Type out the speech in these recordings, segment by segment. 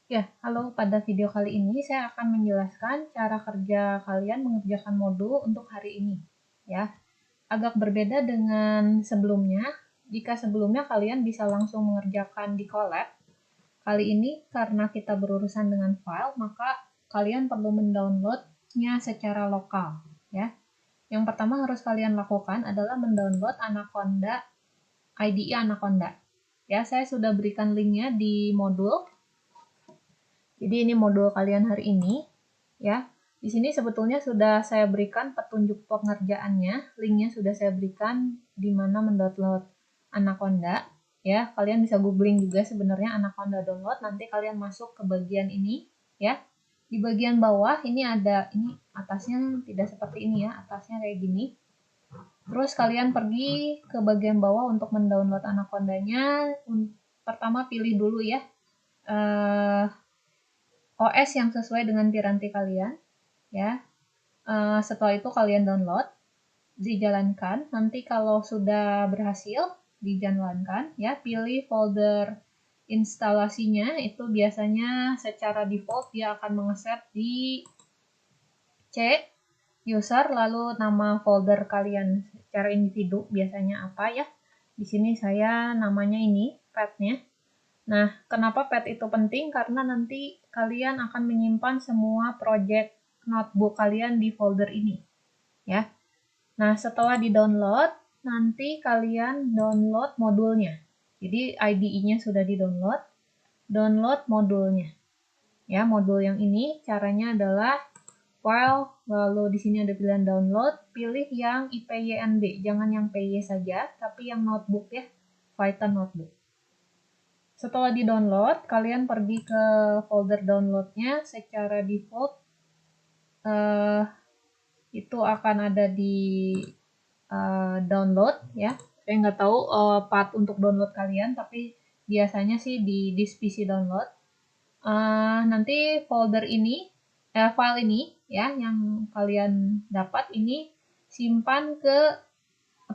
Ya, halo. Pada video kali ini saya akan menjelaskan cara kerja kalian mengerjakan modul untuk hari ini. Ya, agak berbeda dengan sebelumnya. Jika sebelumnya kalian bisa langsung mengerjakan di Colab, kali ini karena kita berurusan dengan file, maka kalian perlu mendownloadnya secara lokal. Ya, yang pertama harus kalian lakukan adalah mendownload Anaconda IDE Anaconda. Ya, saya sudah berikan linknya di modul. Jadi ini modul kalian hari ini, ya. Di sini sebetulnya sudah saya berikan petunjuk pengerjaannya, linknya sudah saya berikan di mana mendownload Anaconda, ya. Kalian bisa googling juga sebenarnya Anaconda download, nanti kalian masuk ke bagian ini, ya. Di bagian bawah ini ada, ini atasnya tidak seperti ini ya, atasnya kayak gini. Terus kalian pergi ke bagian bawah untuk mendownload Anacondanya. Pertama pilih dulu ya. OS yang sesuai dengan piranti kalian, ya. Setelah itu kalian download, dijalankan. Nanti kalau sudah berhasil dijalankan, ya, pilih folder instalasinya. Itu biasanya secara default dia akan mengeset di C user, lalu nama folder kalian secara individu biasanya apa ya. Di sini saya namanya ini path-nya. Nah, kenapa pad itu penting? Karena nanti kalian akan menyimpan semua project notebook kalian di folder ini, ya. Nah, setelah di-download, nanti kalian download modulnya. Jadi IDE-nya sudah di-download, download modulnya. Ya, modul yang ini caranya adalah file, lalu di sini ada pilihan download, pilih yang IPYNB, jangan yang PY saja, tapi yang notebook ya, Python notebook. Setelah di-download, kalian pergi ke folder downloadnya. Secara default itu akan ada di download ya. Saya nggak tahu path untuk download kalian, tapi biasanya sih di disk PC download. Nanti folder ini, file ini ya, yang kalian dapat ini simpan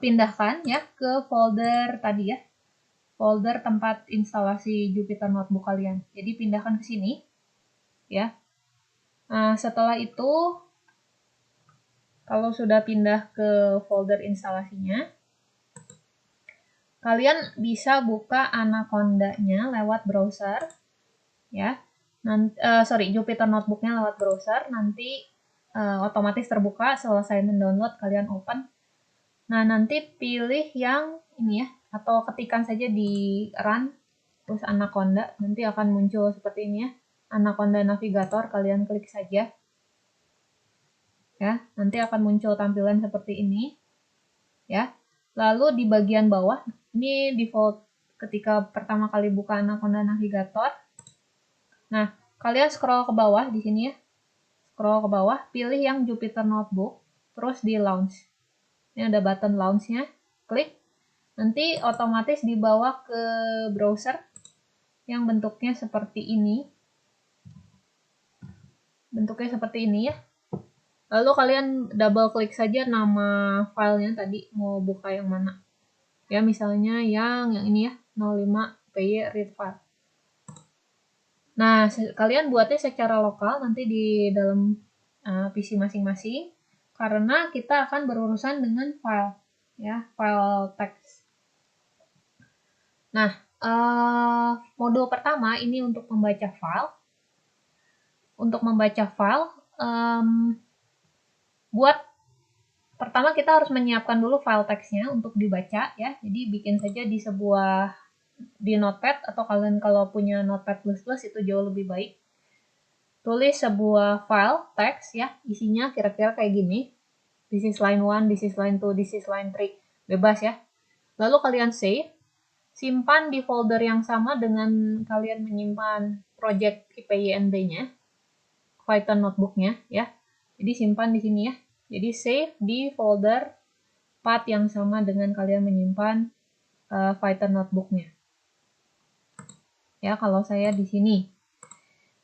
pindahkan ya ke folder tadi ya. Folder tempat instalasi Jupyter Notebook kalian. Jadi pindahkan ke sini, ya. Nah, setelah itu, kalau sudah pindah ke folder instalasinya, kalian bisa buka Anaconda-nya lewat browser, ya. Jupyter Notebook-nya lewat browser, nanti otomatis terbuka. Selesai mendownload, kalian open. Nah, nanti pilih yang ini ya, atau ketikkan saja di run terus Anaconda, nanti akan muncul seperti ini ya, Anaconda Navigator, kalian klik saja ya, nanti akan muncul tampilan seperti ini ya. Lalu di bagian bawah ini default ketika pertama kali buka Anaconda Navigator. Nah, kalian scroll ke bawah di sini ya, scroll ke bawah, pilih yang Jupyter Notebook, terus di launch. Ini ada button launch-nya, klik. Nanti otomatis dibawa ke browser yang bentuknya seperti ini. Bentuknya seperti ini ya. Lalu kalian double klik saja nama filenya tadi, mau buka yang mana. Ya, misalnya yang ini ya, 05 PY read file. Nah, kalian buatnya secara lokal nanti di dalam PC masing-masing, karena kita akan berurusan dengan file, ya, file teks. Nah, modul pertama ini untuk membaca file. Untuk membaca file, pertama kita harus menyiapkan dulu file teksnya untuk dibaca ya. Jadi bikin saja di notepad, atau kalian kalau punya notepad plus itu jauh lebih baik. Tulis sebuah file teks ya, isinya kira-kira kayak gini. This is line 1, this is line 2, this is line 3. Bebas ya. Lalu kalian save, simpan di folder yang sama dengan kalian menyimpan project IPYNB-nya, Python notebook-nya ya. Jadi simpan di sini ya. Jadi save di folder path yang sama dengan kalian menyimpan Python notebook-nya. Ya, kalau saya di sini.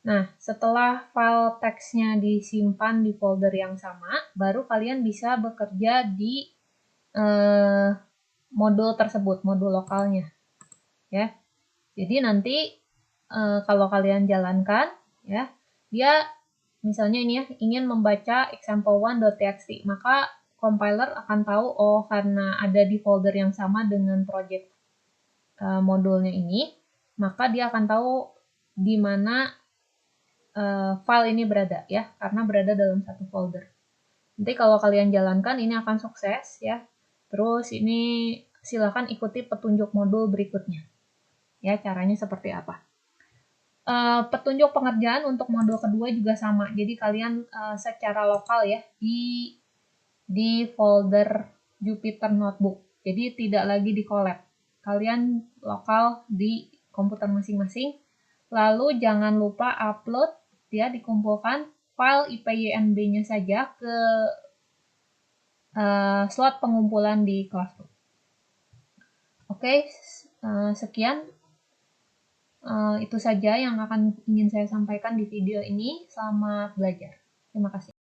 Nah, setelah file teksnya disimpan di folder yang sama, baru kalian bisa bekerja di modul tersebut, modul lokalnya. Ya. Jadi nanti kalau kalian jalankan, ya, dia misalnya ini ya, ingin membaca example1.txt, maka compiler akan tahu, oh karena ada di folder yang sama dengan project modulnya ini, maka dia akan tahu di mana file ini berada, ya, karena berada dalam satu folder. Nanti kalau kalian jalankan, ini akan sukses, ya. Terus ini silakan ikuti petunjuk modul berikutnya. Ya, caranya seperti apa. Petunjuk pengerjaan untuk modul kedua juga sama. Jadi kalian secara lokal ya di folder Jupyter Notebook. Jadi tidak lagi di collab. Kalian lokal di komputer masing-masing. Lalu jangan lupa upload ya, dikumpulkan file IPYNB-nya saja ke slot pengumpulan di Classroom. Oke, sekian. Itu saja yang ingin saya sampaikan di video ini. Selamat belajar. Terima kasih.